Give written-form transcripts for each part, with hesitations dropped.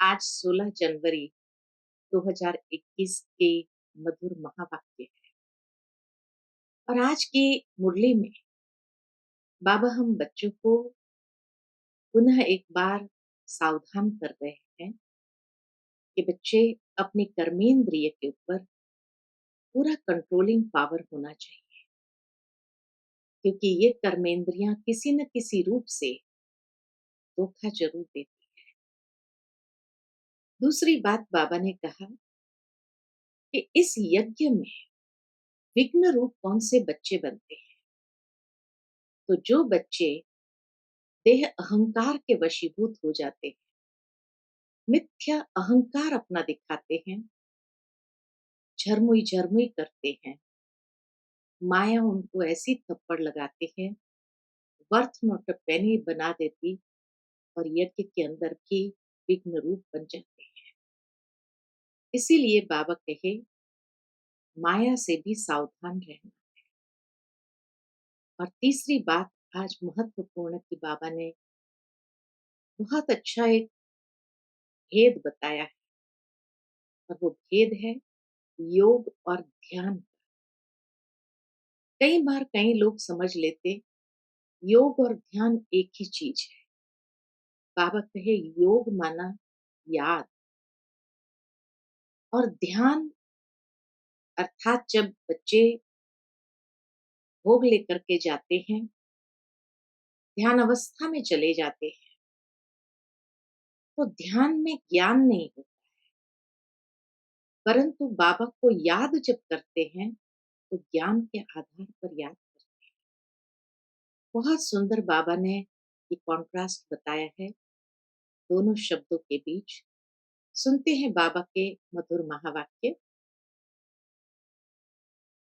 आज 16 जनवरी 2021 के मधुर महावाक्य है। और आज की मुरली में बाबा हम बच्चों को पुनः एक बार सावधान कर रहे हैं कि बच्चे अपनी कर्मेंद्रिय के ऊपर पूरा कंट्रोलिंग पावर होना चाहिए, क्योंकि ये कर्मेंद्रियां किसी न किसी रूप से धोखा जरूर देती। दूसरी बात बाबा ने कहा कि इस यज्ञ में विघ्न रूप कौन से बच्चे बनते हैं। तो जो बच्चे देह अहंकार के वशीभूत हो जाते हैं, मिथ्या अहंकार अपना दिखाते हैं, झरमुई झरमुई करते हैं, माया उनको ऐसी थप्पड़ लगाते हैं, वर्थ नॉट अ पेनी बना देती और यज्ञ के अंदर भी विघ्न रूप बन जाते हैं। इसीलिए बाबा कहे माया से भी सावधान रहना। और तीसरी बात आज महत्वपूर्ण की बाबा ने बहुत अच्छा एक भेद बताया है, और वो भेद है योग और ध्यान। कई बार कई लोग समझ लेते योग और ध्यान एक ही चीज है। बाबा कहे योग माना याद, और ध्यान अर्थात जब बच्चे भोग लेकर के जाते हैं, ध्यान अवस्था में चले जाते हैं, तो ध्यान में ज्ञान नहीं होता, परंतु बाबा को याद जब करते हैं तो ज्ञान के आधार पर याद करते हैं। बहुत सुंदर बाबा ने ये कॉन्ट्रास्ट बताया है दोनों शब्दों के बीच। सुनते हैं बाबा के मधुर महावाक्य।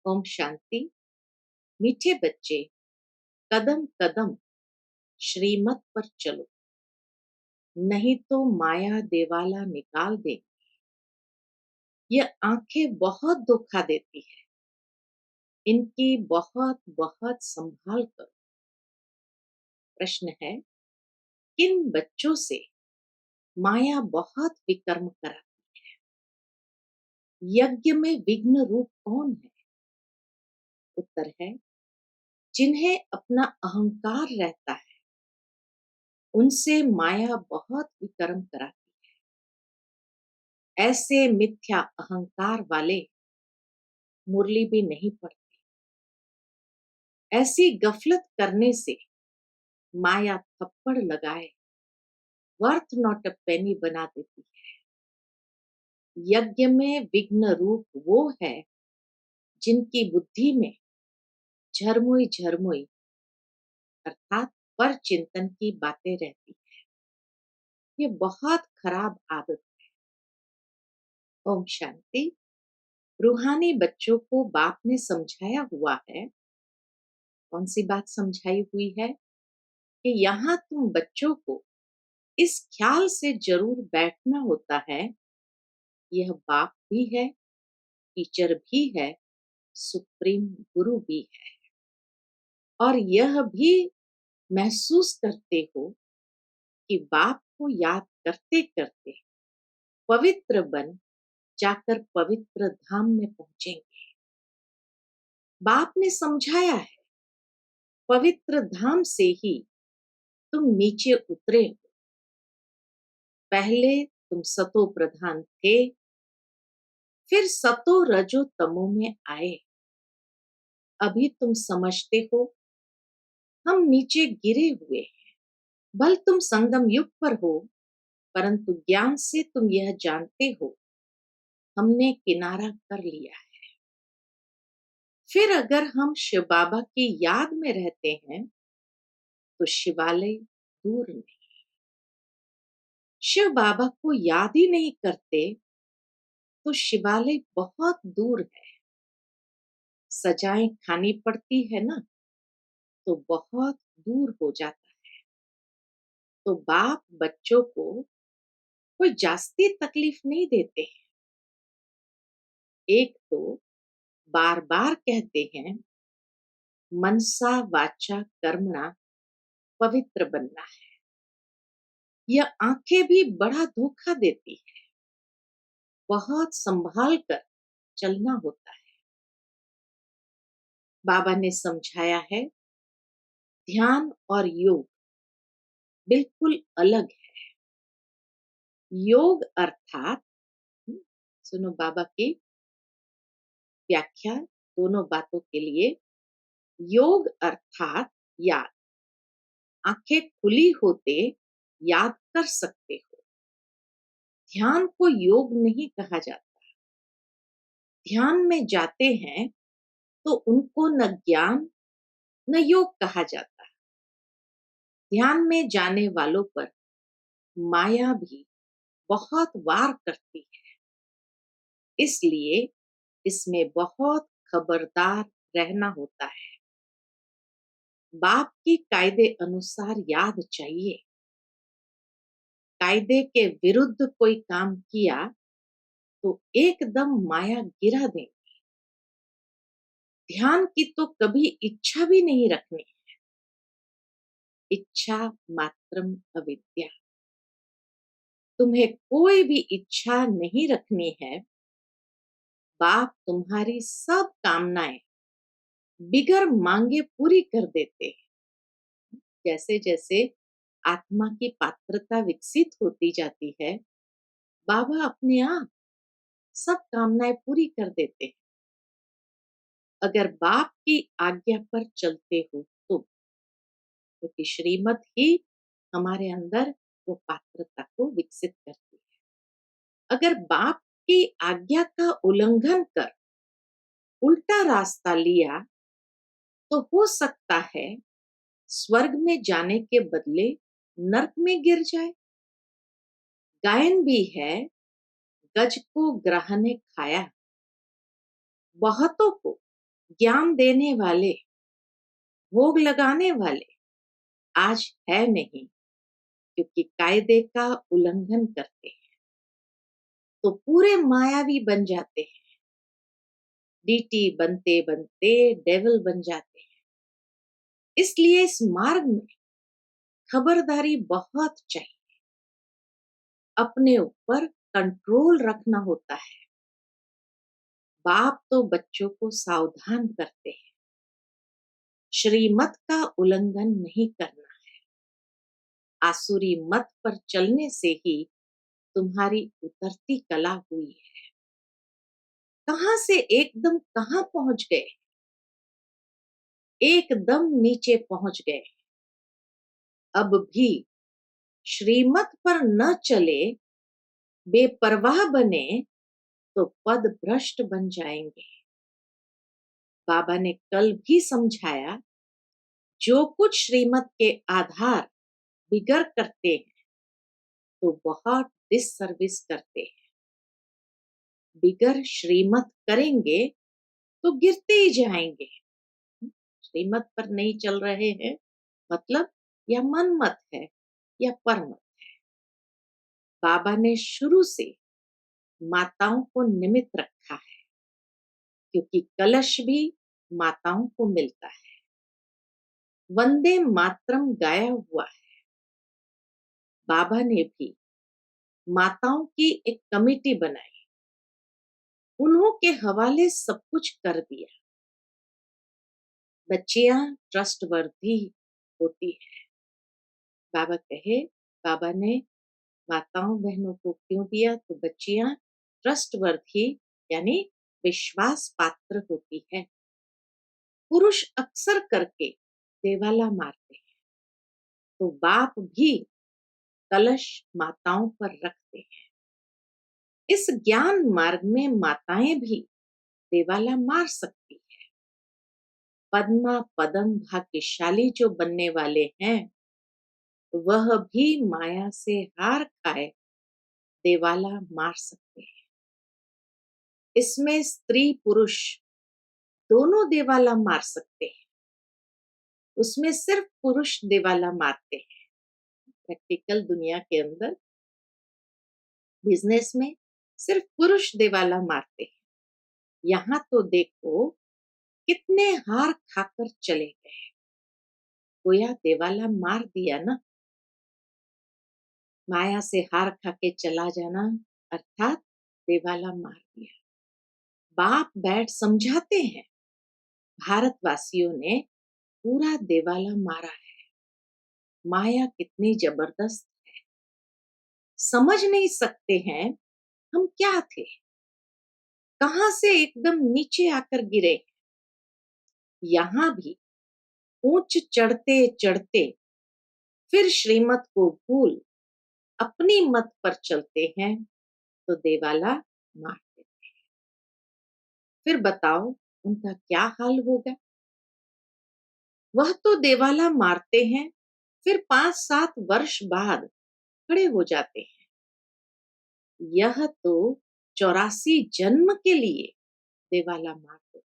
ओम शांति। मीठे बच्चे, कदम कदम श्रीमत पर चलो, नहीं तो माया देवाला निकाल दे। ये आंखें बहुत धोखा देती है, इनकी बहुत बहुत संभाल करो। प्रश्न है, किन बच्चों से माया बहुत विकर्म कराती है? यज्ञ में विघ्न रूप कौन है? उत्तर है, जिन्हें अपना अहंकार रहता है, उनसे माया बहुत विकर्म कराती है। ऐसे मिथ्या अहंकार वाले मुरली भी नहीं पड़ते। ऐसी गफलत करने से माया थप्पड़ लगाए वर्थ नॉट अ पेनी बना देती है। यज्ञ में विघ्न रूप वो है जिनकी बुद्धि में झरमुई झरमुई अर्थात पर चिंतन की बातें रहती है। ये बहुत खराब आदत है। ओम शांति। रूहानी बच्चों को बाप ने समझाया हुआ है। कौन सी बात समझाई हुई है? कि यहाँ तुम बच्चों को इस ख्याल से जरूर बैठना होता है, यह बाप भी है, टीचर भी है, सुप्रीम गुरु भी है। और यह भी महसूस करते हो कि बाप को याद करते करते पवित्र बन जाकर पवित्र धाम में पहुंचेंगे। बाप ने समझाया है, पवित्र धाम से ही तुम नीचे उतरे हो। पहले तुम सतो प्रधान थे, फिर सतो रजो तमो में आए। अभी तुम समझते हो हम नीचे गिरे हुए हैं। भल तुम संगम युग पर हो, परंतु ज्ञान से तुम यह जानते हो हमने किनारा कर लिया है। फिर अगर हम शिव बाबा की याद में रहते हैं तो शिवालय दूर नहीं। शिव बाबा को याद ही नहीं करते तो शिवालय बहुत दूर है। सजाएं खानी पड़ती है ना, तो बहुत दूर हो जाता है। तो बाप बच्चों को कोई जास्ती तकलीफ नहीं देते हैं। एक तो बार बार कहते हैं मनसा वाचा कर्मणा पवित्र बनना है। यह आंखें भी बड़ा धोखा देती है। बहुत संभाल कर चलना होता है। बाबा ने समझाया है, ध्यान और योग बिल्कुल अलग है। योग अर्थात, सुनो बाबा की व्याख्या दोनों बातों के लिए। योग अर्थात याद। आंखें खुली होते याद कर सकते हो। ध्यान को योग नहीं कहा जाता। ध्यान में जाते हैं तो उनको न ज्ञान न योग कहा जाता। ध्यान में जाने वालों पर माया भी बहुत वार करती है। इसलिए इसमें बहुत खबरदार रहना होता है। बाप की कायदे अनुसार याद चाहिए। कायदे के विरुद्ध कोई काम किया तो एकदम माया गिरा देंगे। ध्यान की तो कभी इच्छा भी नहीं रखनी। इच्छा मात्रम अविद्या। तुम्हें कोई भी इच्छा नहीं रखनी है। बाप तुम्हारी सब कामनाएं बिगर मांगे पूरी कर देते हैं। जैसे जैसे आत्मा की पात्रता विकसित होती जाती है, बाबा अपने आप सब कामनाएं पूरी कर देते हैं। अगर बाप की आज्ञा पर चलते हो तो, क्योंकि श्रीमत ही हमारे अंदर वो पात्रता को विकसित करती है। अगर बाप की आज्ञा का उल्लंघन कर उल्टा रास्ता लिया तो हो सकता है स्वर्ग में जाने के बदले नर्क में गिर जाए। गायन भी है, गज को ग्रह ने खाया। बहुतों को ज्ञान देने वाले, भोग लगाने वाले आज है नहीं, क्योंकि कायदे का उल्लंघन करते हैं तो पूरे मायावी बन जाते हैं। डीटी बनते बनते डेविल बन जाते हैं। इसलिए इस मार्ग में खबरदारी बहुत चाहिए। अपने ऊपर कंट्रोल रखना होता है। बाप तो बच्चों को सावधान करते हैं, श्रीमत का उल्लंघन नहीं करना है। आसुरी मत पर चलने से ही तुम्हारी उतरती कला हुई है। कहां से एकदम कहां पहुंच गए, एकदम नीचे पहुंच गए। अब भी श्रीमत पर न चले, बेपरवाह बने तो पद भ्रष्ट बन जाएंगे। बाबा ने कल भी समझाया, जो कुछ श्रीमत के आधार बिगड़ करते हैं तो बहुत डिससर्विस करते हैं। बिगर श्रीमत करेंगे तो गिरते ही जाएंगे। श्रीमत पर नहीं चल रहे हैं मतलब या मन मत है या परमत है। बाबा ने शुरू से माताओं को निमित्त रखा है, क्योंकि कलश भी माताओं को मिलता है। वंदे मातरम गाया हुआ है। बाबा ने भी माताओं की एक कमेटी बनाई, उन्हों के हवाले सब कुछ कर दिया। बच्चियां ट्रस्टवर्दी होती है। बाबा कहे, बाबा ने माताओं बहनों को क्यों दिया, तो बच्चियां ट्रस्टवर्दी यानी विश्वास पात्र होती है। पुरुष अक्सर करके देवाला मारते हैं, तो बाप भी कलश माताओं पर रखते हैं। इस ज्ञान मार्ग में माताएं भी देवाला मार सकती है। पद्मा पदम भाग्यशाली जो बनने वाले हैं, वह भी माया से हार खाए देवाला मार सकते हैं। इसमें स्त्री पुरुष दोनों देवाला मार सकते हैं। उसमें सिर्फ पुरुष देवाला मारते हैं। प्रैक्टिकल दुनिया के अंदर, बिजनेस में सिर्फ पुरुष देवाला मारते हैं। यहाँ तो देखो कितने हार खाकर चले गए, गोया देवाला मार दिया ना। माया से हार खा के चला जाना अर्थात देवाला मार दिया। बाप बैठ समझाते हैं, भारतवासियों ने पूरा देवाला मारा है। माया कितनी जबरदस्त, समझ नहीं सकते हैं हम क्या थे, कहां से एकदम नीचे आकर गिरे। यहां भी ऊंच चढ़ते चढ़ते फिर श्रीमत को भूल अपनी मत पर चलते हैं तो देवाला मार देते। फिर बताओ उनका क्या हाल होगा। वह तो देवाला मारते हैं, फिर 5-7 वर्ष बाद खड़े हो जाते हैं। यह तो 84 जन्म के लिए देवाला मार देते।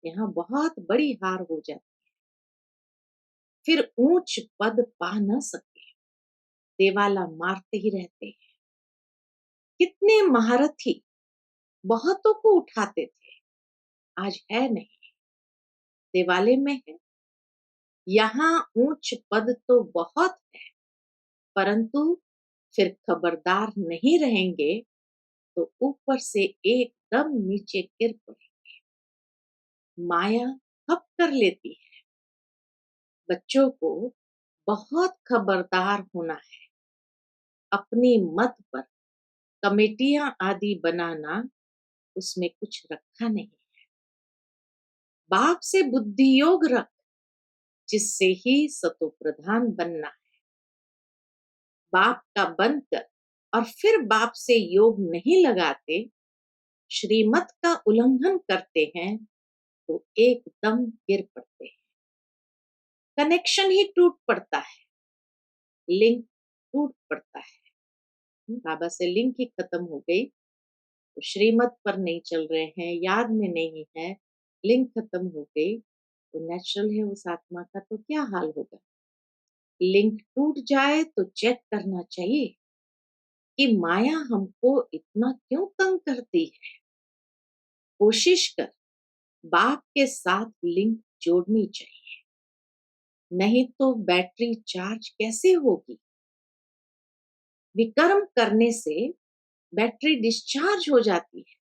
यहाँ बहुत बड़ी हार हो जाती। फिर ऊंच पद पा न सके, देवाला मारते ही रहते हैं। कितने महारथी बहुतों को उठाते थे, आज है नहीं, देवाले में है। यहाँ ऊंच पद तो बहुत है, परंतु फिर खबरदार नहीं रहेंगे तो ऊपर से एकदम नीचे गिर पड़े। माया खप कर लेती है। बच्चों को बहुत खबरदार होना है। अपनी मत पर कमेटियां आदि बनाना, उसमें कुछ रखा नहीं है। बाप से बुद्धि योग रख, जिससे ही सतो प्रधान बनना है। बाप का बनकर और फिर बाप से योग नहीं लगाते, श्रीमत का उल्लंघन करते हैं तो एकदम गिर पड़ते हैं। कनेक्शन ही टूट पड़ता है, लिंक टूट पड़ता है। बाबा से लिंक ही खत्म हो गई तो श्रीमत पर नहीं चल रहे हैं, याद में नहीं है, लिंक खत्म हो गई तो नेचुरल है उस आत्मा का तो क्या हाल होगा। लिंक टूट जाए तो चेक करना चाहिए कि माया हमको इतना क्यों तंग करती है। कोशिश कर बाप के साथ लिंक जोड़नी चाहिए, नहीं तो बैटरी चार्ज कैसे होगी। विकर्म करने से बैटरी डिस्चार्ज हो जाती है।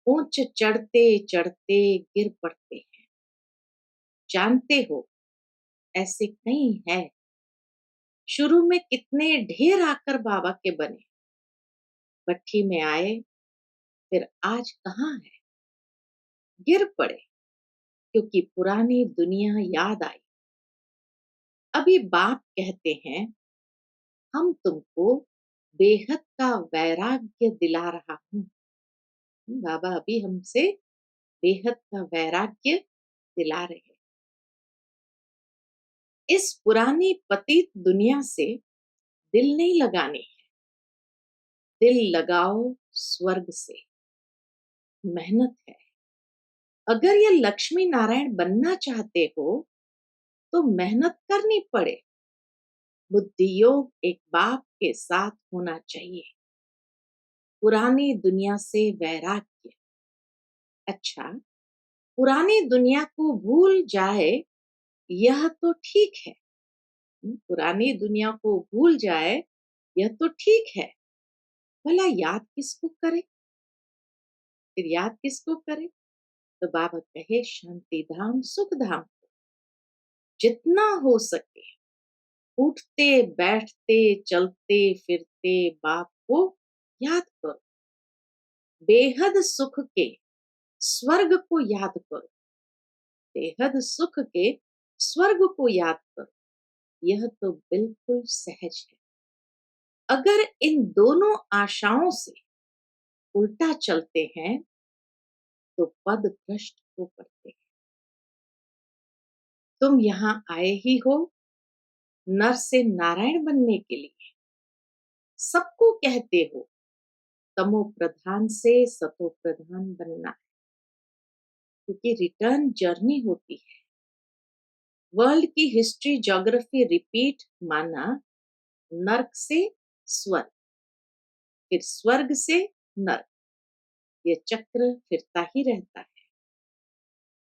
ऊंच चढ़ते चढ़ते गिर पड़ते हैं। जानते हो ऐसे कई है, शुरू में कितने ढेर आकर बाबा के बने, भट्ठी में आए, फिर आज कहाँ है, गिर पड़े क्योंकि पुरानी दुनिया याद आई। अभी बाप कहते हैं हम तुमको बेहद का वैराग्य दिला रहा हूँ। बाबा अभी हमसे बेहद का वैराग्य दिला रहे हैं। इस पुरानी पतित दुनिया से दिल नहीं लगाने हैं, दिल लगाओ स्वर्ग से। मेहनत है। अगर ये लक्ष्मी नारायण बनना चाहते हो तो मेहनत करनी पड़े। बुद्धि योग एक बाप के साथ होना चाहिए। पुरानी दुनिया से वैराग्य। अच्छा, पुरानी दुनिया को भूल जाए यह तो ठीक है। पुरानी दुनिया को भूल जाए यह तो ठीक है, भला याद किसको करे। फिर याद किसको करे तो बाबा कहे शांति धाम सुख धाम को जितना हो सके उठते बैठते चलते फिरते बाप को याद करो। बेहद सुख के स्वर्ग को याद करो, बेहद सुख के स्वर्ग को याद करो। यह तो बिल्कुल सहज है। अगर इन दोनों आशाओं से उल्टा चलते हैं तो पद भ्रष्ट हो पड़ते हैं। तुम यहाँ आए ही हो नर से नारायण बनने के लिए। सबको कहते हो तमो प्रधान से सतो प्रधान बनना है, क्योंकि रिटर्न जर्नी होती है। वर्ल्ड की हिस्ट्री ज्योग्राफी रिपीट माना, नर्क से स्वर्ग, फिर स्वर्ग से नर्क, ये चक्र फिरता ही रहता है।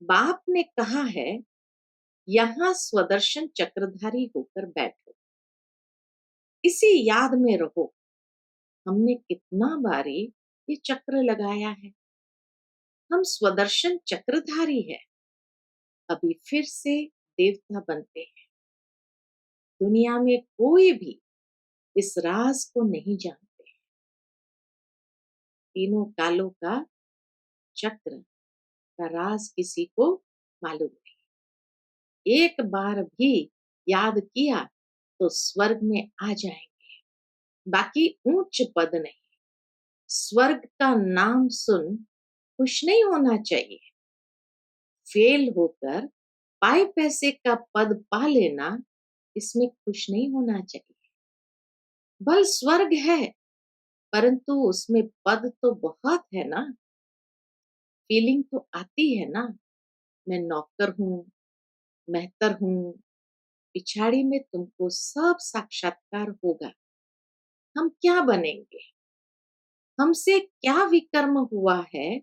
बाप ने कहा है यहाँ स्वदर्शन चक्रधारी होकर बैठो। इसी याद में रहो, हमने कितना बारी ये चक्र लगाया है। हम स्वदर्शन चक्रधारी है, अभी फिर से देवता बनते हैं। दुनिया में कोई भी इस राज को नहीं जानते। तीनों कालों का चक्र का राज किसी को मालूम नहीं। एक बार भी याद किया तो स्वर्ग में आ जाएंगे, बाकी ऊंच पद नहीं। स्वर्ग का नाम सुन खुश नहीं होना चाहिए। फेल होकर पाए पैसे का पद पा लेना, इसमें खुश नहीं होना चाहिए। बल स्वर्ग है, परंतु उसमें पद तो बहुत है ना। फीलिंग तो आती है ना, मैं नौकर हूँ, मेहतर हूँ। पिछाड़ी में तुमको सब साक्षात्कार होगा। हम क्या बनेंगे, हमसे क्या विकर्म हुआ है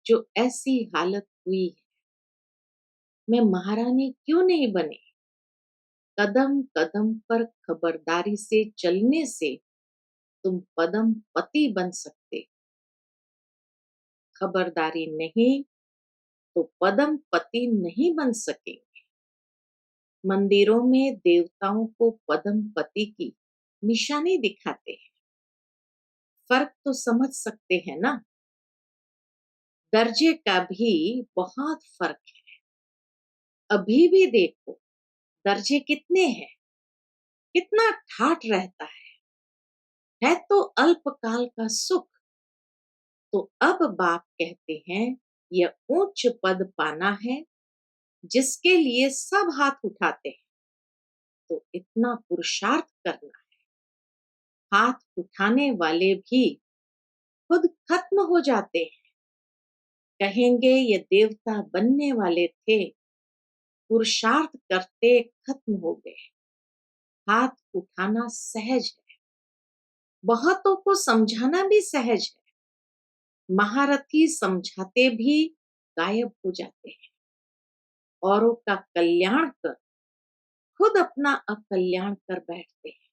जो ऐसी हालत हुई है। मैं महारानी क्यों नहीं बनी। कदम कदम पर खबरदारी से चलने से तुम पदम पति बन सकते। खबरदारी नहीं तो पदम पति नहीं बन सकेंगे। मंदिरों में देवताओं को पदम पति की निशानी दिखाते हैं। फर्क तो समझ सकते हैं ना। दर्जे का भी बहुत फर्क है। अभी भी देखो दर्जे कितने हैं, कितना ठाठ रहता है तो अल्पकाल का सुख। तो अब बाप कहते हैं यह उच्च पद पाना है, जिसके लिए सब हाथ उठाते हैं। तो इतना पुरुषार्थ करना है। हाथ उठाने वाले भी खुद खत्म हो जाते हैं। कहेंगे ये देवता बनने वाले थे, पुरुषार्थ करते खत्म हो गए। हाथ उठाना सहज है, बहुतों को समझाना भी सहज है। महारथी समझाते भी गायब हो जाते हैं। औरों का कल्याण कर खुद अपना अकल्याण कर बैठते हैं।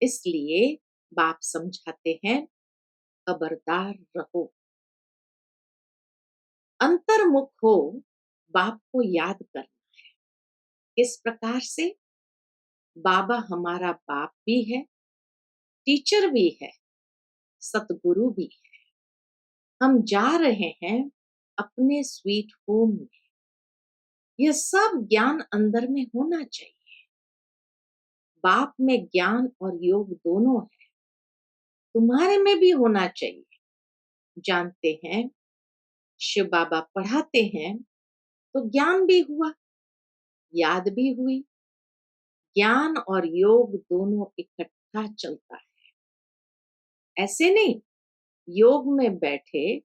इसलिए बाप समझाते हैं खबरदार रहो। अंतर्मुख हो, बाप को याद करना है। किस प्रकार से। बाबा हमारा बाप भी है, टीचर भी है, सतगुरु भी है। हम जा रहे हैं अपने स्वीट होम में। यह सब ज्ञान अंदर में होना चाहिए। बाप में ज्ञान और योग दोनों है, तुम्हारे में भी होना चाहिए। जानते हैं शिव बाबा पढ़ाते हैं तो ज्ञान भी हुआ, याद भी हुई। ज्ञान और योग दोनों इकट्ठा चलता है। ऐसे नहीं योग में बैठे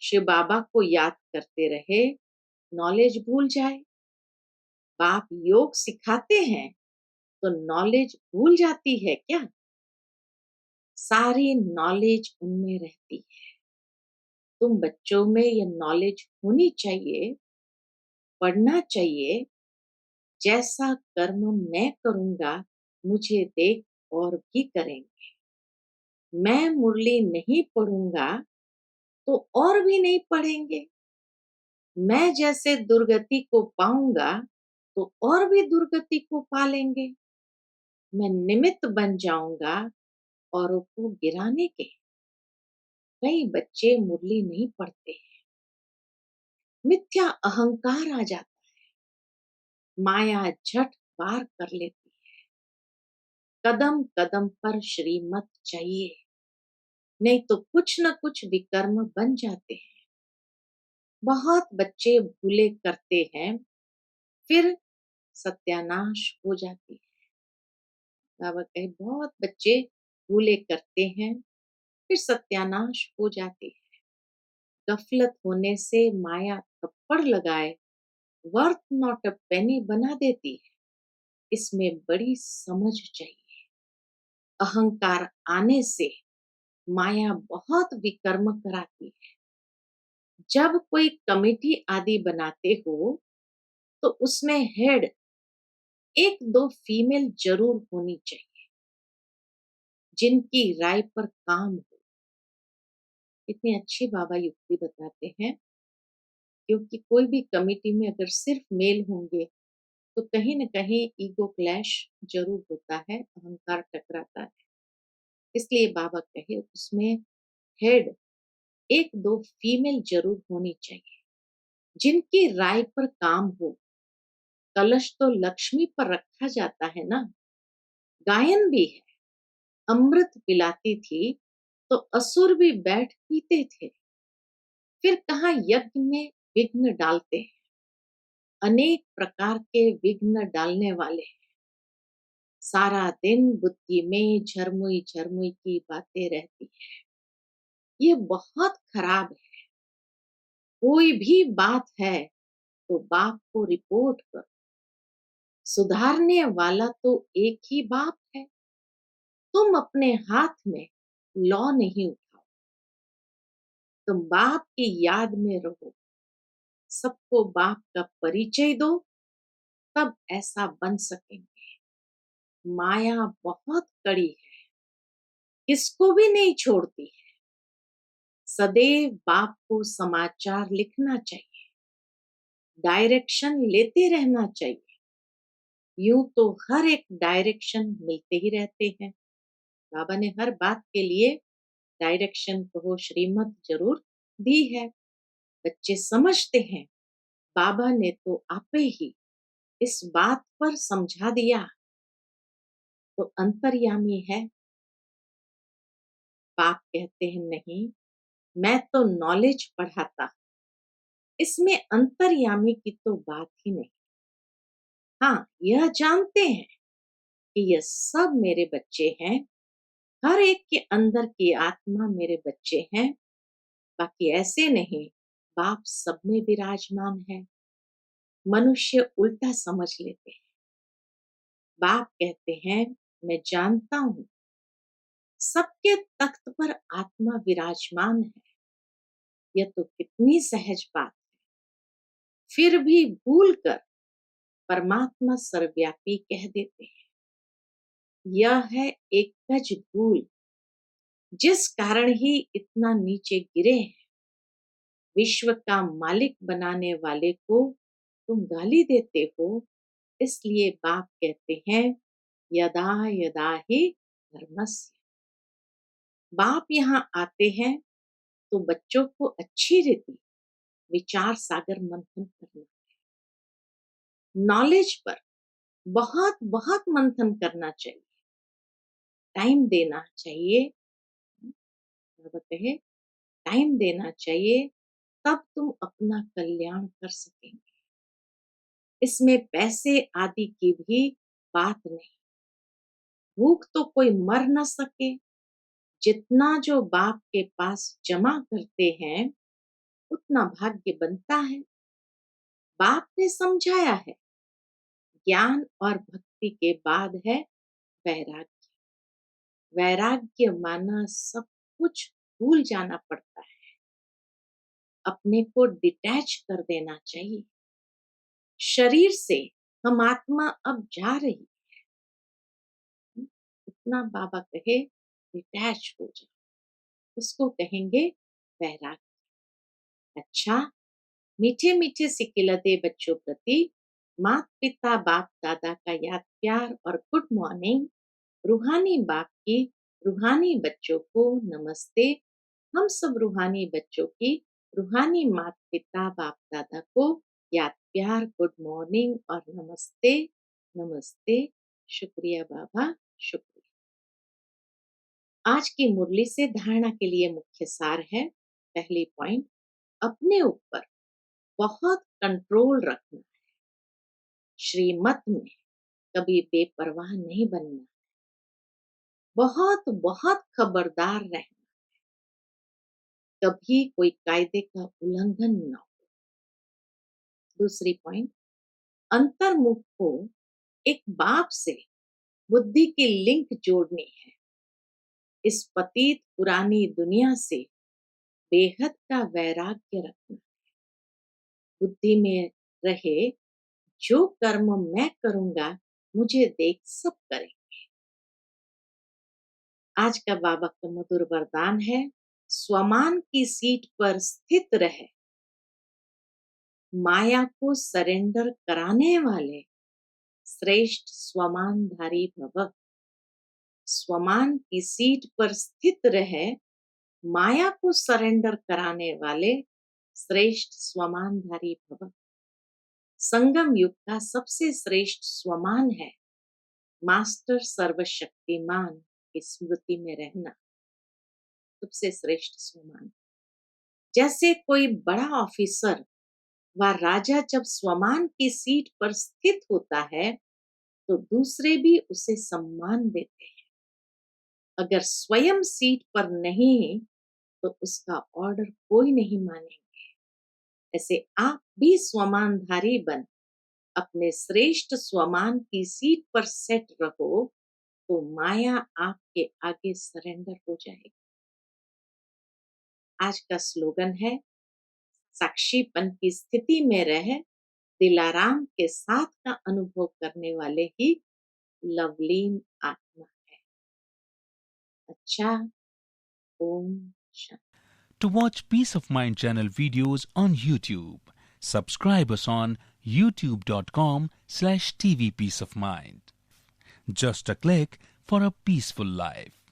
शिव बाबा को याद करते रहे, नॉलेज भूल जाए। बाप योग सिखाते हैं तो नॉलेज भूल जाती है क्या। सारी नॉलेज उनमें रहती है। तुम बच्चों में ये नॉलेज होनी चाहिए, पढ़ना चाहिए। जैसा कर्म मैं करूंगा मुझे देख और भी करेंगे। मैं मुरली नहीं पढ़ूंगा तो और भी नहीं पढ़ेंगे। मैं जैसे दुर्गति को पाऊंगा तो और भी दुर्गति को पालेंगे। मैं निमित्त बन जाऊंगा औरों को गिराने के। कई बच्चे मुरली नहीं पढ़ते हैं, मिथ्या अहंकार आ जाता, माया झट पार कर लेती है। कदम कदम पर श्रीमत चाहिए, नहीं तो कुछ न कुछ विकर्म बन जाते हैं। बहुत बच्चे भूले करते हैं, फिर सत्यानाश हो जाती है। बाबा कहे बहुत बच्चे भूले करते हैं, फिर सत्यानाश हो जाती है। गफलत होने से माया थप्पड़ लगाए वर्थ नॉट अ पेनी बना देती है। इसमें बड़ी समझ चाहिए। अहंकार आने से माया बहुत विकर्म कराती है। जब कोई कमेटी आदि बनाते हो तो उसमें हेड एक दो फीमेल जरूर होनी चाहिए। जिनकी राय पर काम हो। इतनी अच्छी बाबा युक्ति बताते हैं, क्योंकि कोई भी कमिटी में अगर सिर्फ मेल होंगे तो कहीं न कहीं ईगो क्लैश ज़रूर होता है, अहंकार टकराता है। इसलिए बाबा कहे उसमें हेड 1-2 फीमेल ज़रूर होनी चाहिए, जिनकी राय पर काम हो। कलश तो लक्ष्मी पर रखा जाता है ना, गायन भी है। अमृत पिलाती थी, तो असुर भी बैठ पीते थे। फिर कहाँ यज्ञ में विघ्न डालते हैं, अनेक प्रकार के विघ्न डालने वाले। सारा दिन बुद्धि में झरमुई झरमुई की बातें रहती है। ये बहुत खराब है। कोई भी बात है तो बाप को रिपोर्ट करो। सुधारने वाला तो एक ही बाप है। तुम अपने हाथ में लॉ नहीं उठाओ, तुम बाप की याद में रहो। सबको बाप का परिचय दो, तब ऐसा बन सकेंगे। माया बहुत कड़ी है, किसको भी नहीं छोड़ती है। सदैव बाप को समाचार लिखना चाहिए, डायरेक्शन लेते रहना चाहिए। यूं तो हर एक डायरेक्शन मिलते ही रहते हैं। बाबा ने हर बात के लिए डायरेक्शन कहो श्रीमत जरूर दी है। बच्चे समझते हैं, बाबा ने तो आपे ही इस बात पर समझा दिया, तो अंतर्यामी है। बाप कहते हैं नहीं, मैं तो नॉलेज पढ़ाता, इसमें अंतर्यामी की तो बात ही नहीं। हाँ, यह जानते हैं कि ये सब मेरे बच्चे हैं, हर एक के अंदर की आत्मा मेरे बच्चे हैं। बाकी ऐसे नहीं, बाप सब में विराजमान है। मनुष्य उल्टा समझ लेते हैं। बाप कहते हैं, मैं जानता हूं सबके तख्त पर आत्मा विराजमान है। यह तो कितनी सहज बात है। फिर भी भूल कर परमात्मा सर्वव्यापी कह देते हैं। यह है एक गज भूल, जिस कारण ही इतना नीचे गिरे हैं। विश्व का मालिक बनाने वाले को तुम गाली देते हो। इसलिए बाप कहते हैं, यदा यदा ही धर्मस्य। बाप यहाँ आते हैं तो बच्चों को अच्छी रीति विचार सागर मंथन करना, नॉलेज पर बहुत बहुत मंथन करना चाहिए, टाइम देना चाहिए। बाबा कहे टाइम देना चाहिए, तब तुम अपना कल्याण कर सकेंगे। इसमें पैसे आदि की भी बात नहीं। भूख तो कोई मर न सके। जितना जो बाप के पास जमा करते हैं, उतना भाग्य बनता है। बाप ने समझाया है, ज्ञान और भक्ति के बाद है वैराग्य। वैराग्य माना सब कुछ भूल जाना पड़ता है, अपने को डिटैच कर देना चाहिए। शरीर से हम आत्मा अब जा रही है, उतना बाबा कहे डिटैच हो जाओ, उसको कहेंगे वैराग्य। अच्छा, मीठे मीठे सिकिलते बच्चों प्रति माता पिता बाप दादा का याद प्यार और गुड मॉर्निंग। रूहानी बाप की रूहानी बच्चों को नमस्ते। हम सब रूहानी बच्चों की रूहानी माता पिता बाप दादा को याद प्यार गुड मॉर्निंग और नमस्ते। नमस्ते। शुक्रिया बाबा, शुक्रिया। आज की मुरली से धारणा के लिए मुख्य सार है। पहली पॉइंट, अपने ऊपर बहुत कंट्रोल रखना। श्रीमत में कभी बेपरवाह नहीं बनना। बहुत बहुत खबरदार रहना, कभी कोई कायदे का उल्लंघन ना हो। दूसरी पॉइंट, अंतर्मुख को एक बाप से बुद्धि की लिंक जोड़नी है। इस पतित पुरानी दुनिया से बेहद का वैराग्य रखना। बुद्धि में रहे, जो कर्म मैं करूंगा मुझे देख सब करें। आज का बाबा का मधुर वरदान है, स्वमान की सीट पर स्थित रहे, माया को सरेंडर कराने वाले श्रेष्ठ स्वमानधारी भव। स्वमान की सीट पर स्थित रहे, माया को सरेंडर कराने वाले श्रेष्ठ स्वमानधारी भव। संगम युग का सबसे श्रेष्ठ स्वमान है मास्टर सर्वशक्तिमान की स्मृति में रहना, सबसे श्रेष्ठ स्वमान। जैसे कोई बड़ा ऑफिसर व राजा जब स्वमान की सीट पर स्थित होता है तो दूसरे भी उसे सम्मान देते हैं। अगर स्वयं सीट पर नहीं तो उसका ऑर्डर कोई नहीं मानेंगे। ऐसे आप भी स्वमानधारी बन अपने श्रेष्ठ स्वमान की सीट पर सेट रहो तो माया आपके आगे सरेंडर हो जाएगी। आज का स्लोगन है, साक्षीपन की स्थिति में रह दिलाराम के साथ का अनुभव करने वाले ही लवलीन आत्मा है। अच्छा, Om Shanti. To watch Peace of Mind channel videos on YouTube, subscribe us on youtube.com/tvpeaceofmind. Just a click for a peaceful life.